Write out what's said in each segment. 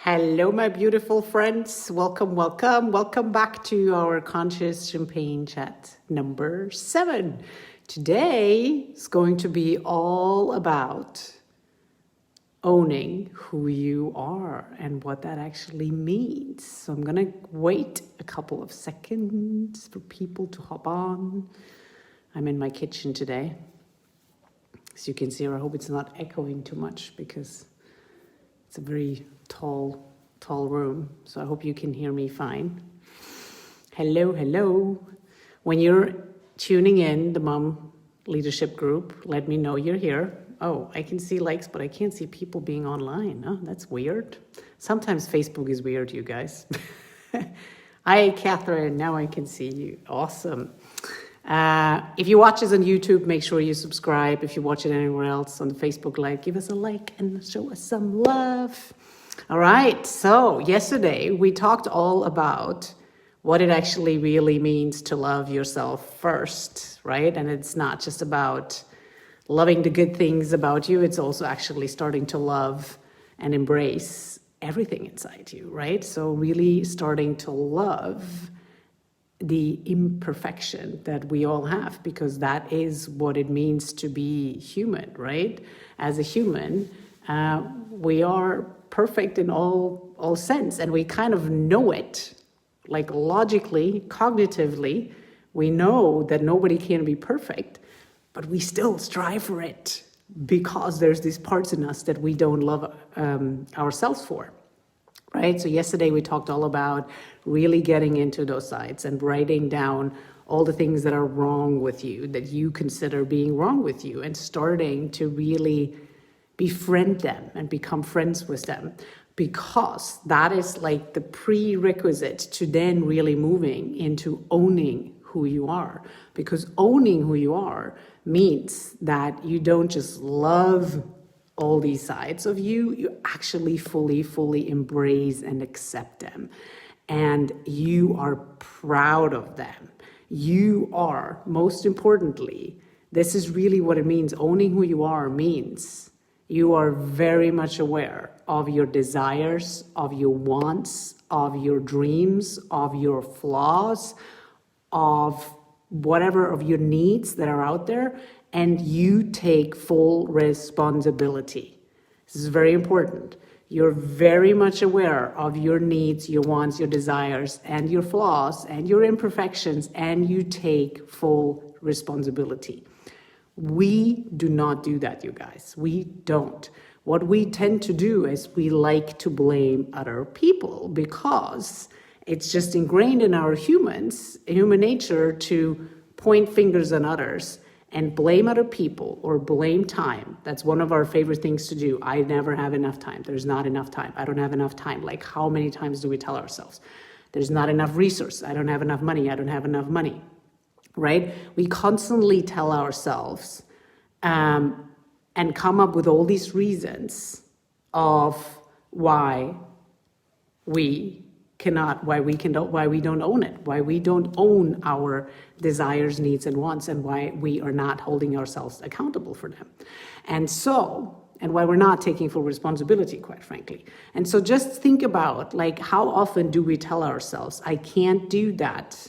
Hello, my beautiful friends. Welcome back to our Conscious Champagne Chat number 7. Today is going to be all about owning who you are and what that actually means. So I'm going to wait a couple of seconds for people to hop on. I'm in my kitchen today. As you can see, I hope it's not echoing too much because it's a very tall room, so I hope you can hear me fine. Hello. When you're tuning in the Mom Leadership Group, let me know you're here. Oh, I can see likes, but I can't see people being online. Oh, that's weird. Sometimes Facebook is weird, you guys. Hi, Catherine. Now I can see you. Awesome. If you watch us on YouTube, make sure you subscribe. If you watch it anywhere else on the Facebook Live, give us a like and show us some love. All right, so yesterday we talked all about what it actually really means to love yourself first, right? And it's not just about loving the good things about you, it's also actually starting to love and embrace everything inside you, right? So really starting to love the imperfection that we all have, because that is what it means to be human, right? As a human, we are perfect in all sense, and we kind of know it, like logically, cognitively, we know that nobody can be perfect, but we still strive for it because there's these parts in us that we don't love ourselves for. Right? So yesterday we talked all about really getting into those sides and writing down all the things that are wrong with you, that you consider being wrong with you, and starting to really befriend them and become friends with them, because that is like the prerequisite to then really moving into owning who you are. Because owning who you are means that you don't just love all these sides of you, you actually fully embrace and accept them. And you are proud of them. You are, most importantly, this is really what it means. Owning who you are means you are very much aware of your desires, of your wants, of your dreams, of your flaws, of whatever of your needs that are out there, and you take full responsibility. This is very important. You're very much aware of your needs, your wants, your desires, and your flaws, and your imperfections, and you take full responsibility. We do not do that, you guys. We don't. What we tend to do is we like to blame other people, because it's just ingrained in our human nature to point fingers on others and blame other people or blame time. That's one of our favorite things to do. I never have enough time. There's not enough time. I don't have enough time. Like, how many times do we tell ourselves? There's not enough resources. I don't have enough money. I don't have enough money, right? We constantly tell ourselves and come up with all these reasons of why we don't own it, why we don't own our desires, needs, and wants, and why we are not holding ourselves accountable for them. And why we're not taking full responsibility, quite frankly. And so just think about, like, how often do we tell ourselves, I can't do that.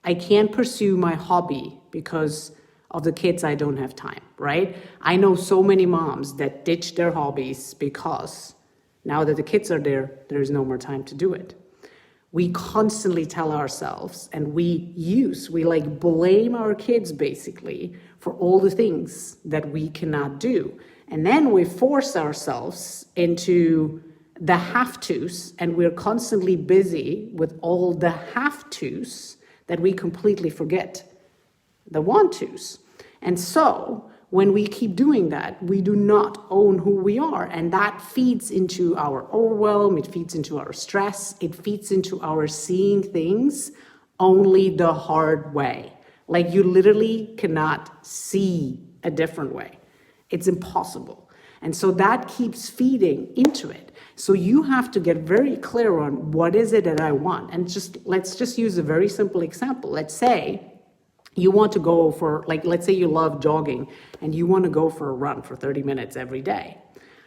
I can't pursue my hobby because of the kids, I don't have time, right? I know so many moms that ditch their hobbies because now that the kids are there, there's no more time to do it. We constantly tell ourselves, and we like blame our kids basically for all the things that we cannot do. And then we force ourselves into the have-tos, and we're constantly busy with all the have-tos that we completely forget the want-tos. And so when we keep doing that, we do not own who we are. And that feeds into our overwhelm, it feeds into our stress, it feeds into our seeing things only the hard way. Like, you literally cannot see a different way. It's impossible. And so that keeps feeding into it. So you have to get very clear on what is it that I want. And let's just use a very simple example. Let's say you want to go for, like, let's say you love jogging and you want to go for a run for 30 minutes every day.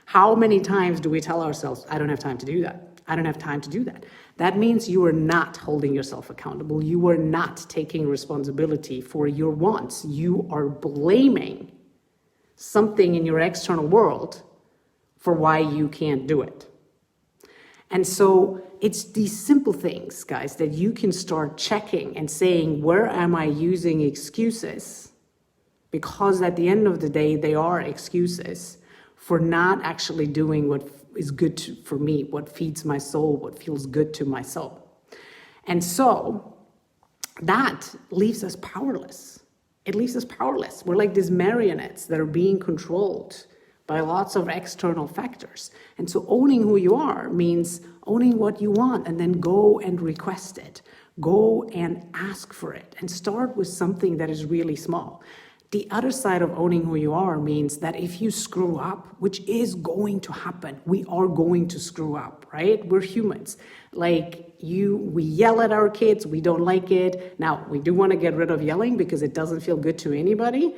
How many times do we tell ourselves, I don't have time to do that? I don't have time to do that. That means you are not holding yourself accountable. You are not taking responsibility for your wants. You are blaming something in your external world for why you can't do it. And so it's these simple things, guys, that you can start checking and saying, where am I using excuses? Because at the end of the day, they are excuses for not actually doing what is good for me, what feeds my soul, what feels good to my soul. And so that leaves us powerless. It leaves us powerless. We're like these marionettes that are being controlled by lots of external factors. And so owning who you are means owning what you want and then go and request it. Go and ask for it and start with something that is really small. The other side of owning who you are means that if you screw up, which is going to happen, we are going to screw up, right? We're humans. Like we yell at our kids, we don't like it. Now, we do want to get rid of yelling because it doesn't feel good to anybody.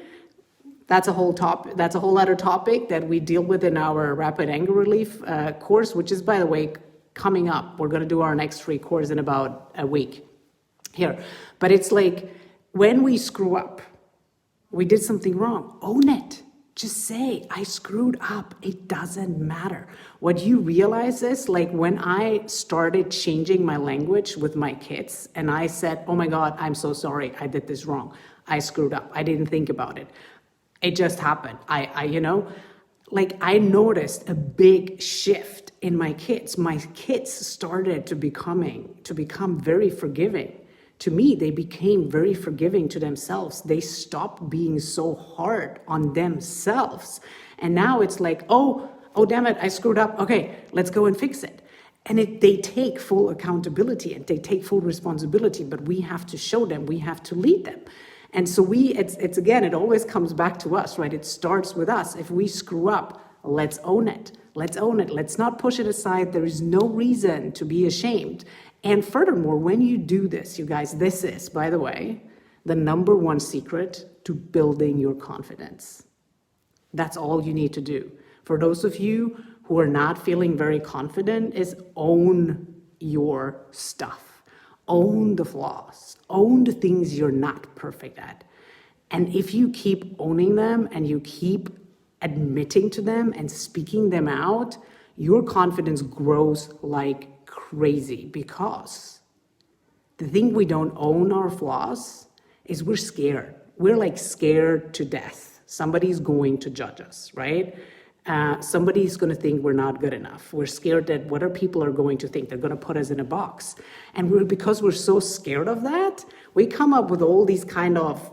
That's a whole other topic that we deal with in our Rapid Anger Relief course, which is, by the way, coming up. We're going to do our next free course in about a week here. But it's like when we screw up, we did something wrong. Own it. Just say, I screwed up. It doesn't matter. What you realize is, like, when I started changing my language with my kids and I said, oh my God, I'm so sorry. I did this wrong. I screwed up. I didn't think about it. It just happened. I noticed a big shift in my kids. My kids started to become very forgiving. To me, they became very forgiving to themselves. They stopped being so hard on themselves. And now it's like, oh, damn it, I screwed up. Okay, let's go and fix it. And they take full accountability and they take full responsibility, but we have to show them, we have to lead them. And so it's again, it always comes back to us, right? It starts with us. If we screw up, let's own it. Let's own it. Let's not push it aside. There is no reason to be ashamed. And furthermore, when you do this, you guys, this is, by the way, the number one secret to building your confidence. That's all you need to do. For those of you who are not feeling very confident, is own your stuff. Own the flaws. Own the things you're not perfect at. And if you keep owning them and you keep admitting to them and speaking them out, your confidence grows like crazy, because the thing we don't own our flaws is we're scared. We're like scared to death. Somebody's going to judge us, right? Somebody's going to think we're not good enough. We're scared that what our people are going to think. They're going to put us in a box. And because we're so scared of that, we come up with all these kind of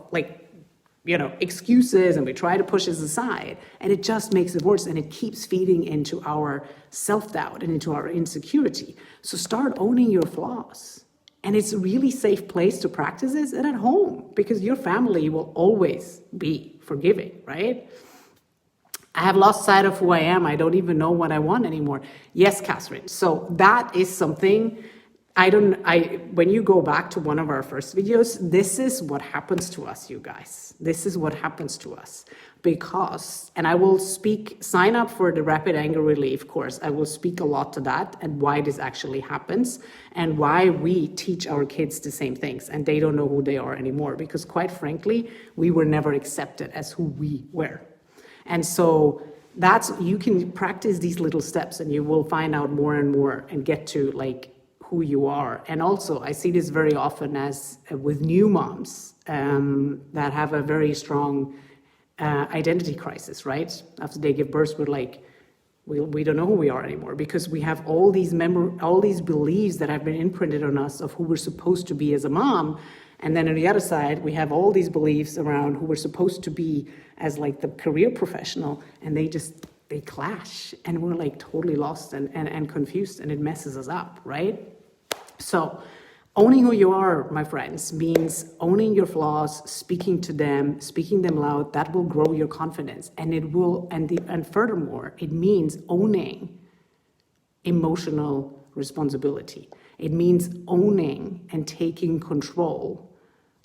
excuses, and we try to push it aside, and it just makes it worse, and it keeps feeding into our self-doubt and into our insecurity. So start owning your flaws. And it's a really safe place to practice this, and at home, because your family will always be forgiving, right? I have lost sight of who I am. I don't even know what I want anymore. Yes, Catherine. So that is something when you go back to one of our first videos, this is what happens to us, you guys. This is what happens to us and I will sign up for the Rapid Anger Relief course. I will speak a lot to that and why this actually happens and why we teach our kids the same things and they don't know who they are anymore, because quite frankly, we were never accepted as who we were. And so you can practice these little steps and you will find out more and more and get to who you are. And also, I see this very often as with new moms that have a very strong identity crisis, right? After they give birth, we're like, we don't know who we are anymore, because we have all these beliefs that have been imprinted on us of who we're supposed to be as a mom. And then on the other side, we have all these beliefs around who we're supposed to be as the career professional, and they clash, and we're totally lost and confused, and it messes us up, right? So owning who you are, my friends, means owning your flaws, speaking them loud. That will grow your confidence, and and furthermore, it means owning emotional responsibility. It means owning and taking control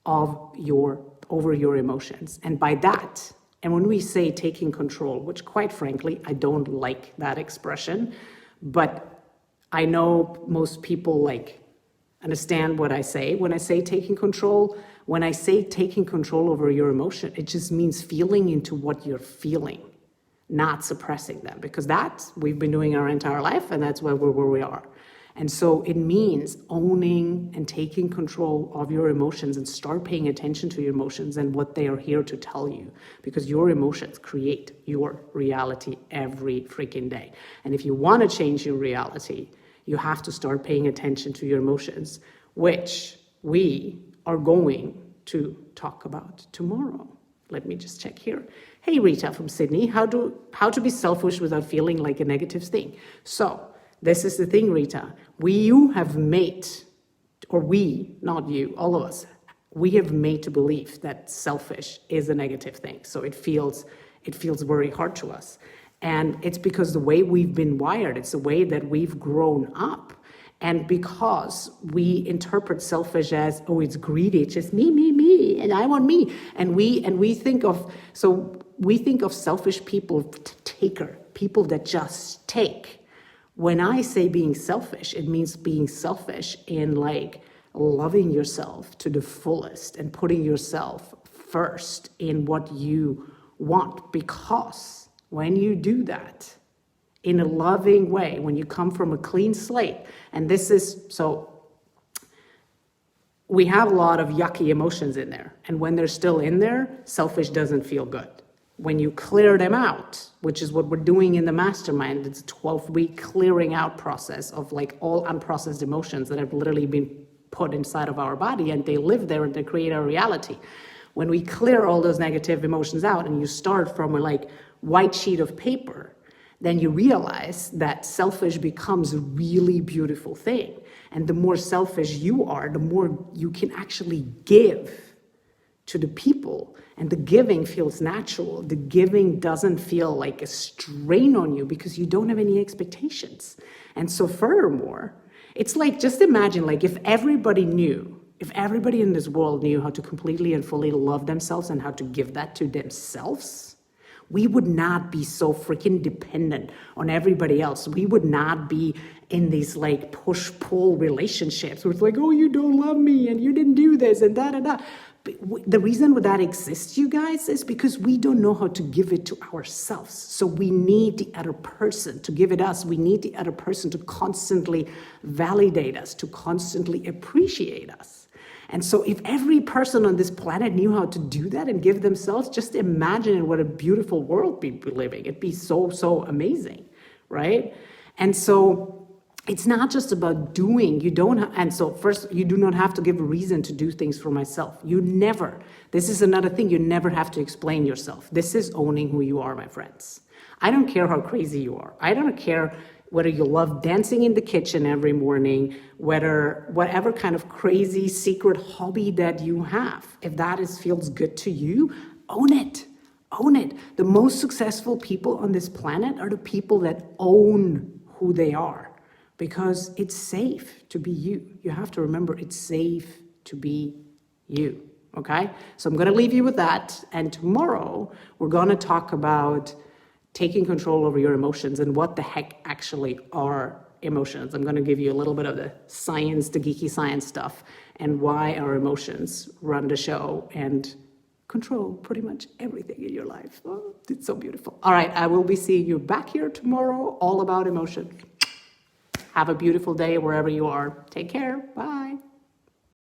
over your emotions. And by that, and when we say taking control, which quite frankly, I don't like that expression, but I know most people like understand what I say when I say taking control. When I say taking control over your emotion, it just means feeling into what you're feeling, not suppressing them, because that's we've been doing our entire life, and that's where we are. And so it means owning and taking control of your emotions and start paying attention to your emotions and what they are here to tell you, because your emotions create your reality every freaking day. And if you want to change your reality, you have to start paying attention to your emotions, which we are going to talk about tomorrow. Let me just check here. Hey, Rita from Sydney, how to be selfish without feeling like a negative thing. So this is the thing, Rita. You have made, or we, not you, all of us, we have made to believe that selfish is a negative thing. So it feels very hard to us. And it's because the way we've been wired, it's the way that we've grown up. And because we interpret selfish as, oh, it's greedy, it's just me, and I want me. And we think of selfish people, taker, people that just take. When I say being selfish, it means being selfish in like loving yourself to the fullest and putting yourself first in what you want. Because when you do that in a loving way, when you come from a clean slate, and this is, so we have a lot of yucky emotions in there. And when they're still in there, selfish doesn't feel good. When you clear them out, which is what we're doing in the mastermind, it's a 12-week clearing out process of like all unprocessed emotions that have literally been put inside of our body, and they live there and they create our reality. When we clear all those negative emotions out and you start from a like white sheet of paper, then you realize that selfish becomes a really beautiful thing. And the more selfish you are, the more you can actually give to the people, and the giving feels natural. The giving doesn't feel like a strain on you because you don't have any expectations. And so furthermore, it's like, just imagine like if everybody in this world knew how to completely and fully love themselves and how to give that to themselves, we would not be so freaking dependent on everybody else. We would not be in these like push-pull relationships where it's like, oh, you don't love me and you didn't do this and da-da-da. The reason that exists, you guys, is because we don't know how to give it to ourselves. So we need the other person to give it us. We need the other person to constantly validate us, to constantly appreciate us. And so if every person on this planet knew how to do that and give themselves, just imagine what a beautiful world we'd be living. It'd be so, so amazing, right? And so it's not just about doing. And so first, you do not have to give a reason to do things for myself. This is another thing, you never have to explain yourself. This is owning who you are, my friends. I don't care how crazy you are. I don't care whether you love dancing in the kitchen every morning, whatever kind of crazy secret hobby that you have. If that feels good to you, own it. Own it. The most successful people on this planet are the people that own who they are. Because it's safe to be you. You have to remember it's safe to be you, okay? So I'm gonna leave you with that, and tomorrow we're gonna talk about taking control over your emotions and what the heck actually are emotions. I'm gonna give you a little bit of the science, the geeky science stuff, and why our emotions run the show and control pretty much everything in your life. Oh, it's so beautiful. All right, I will be seeing you back here tomorrow, all about emotion. Have a beautiful day wherever you are. Take care. Bye.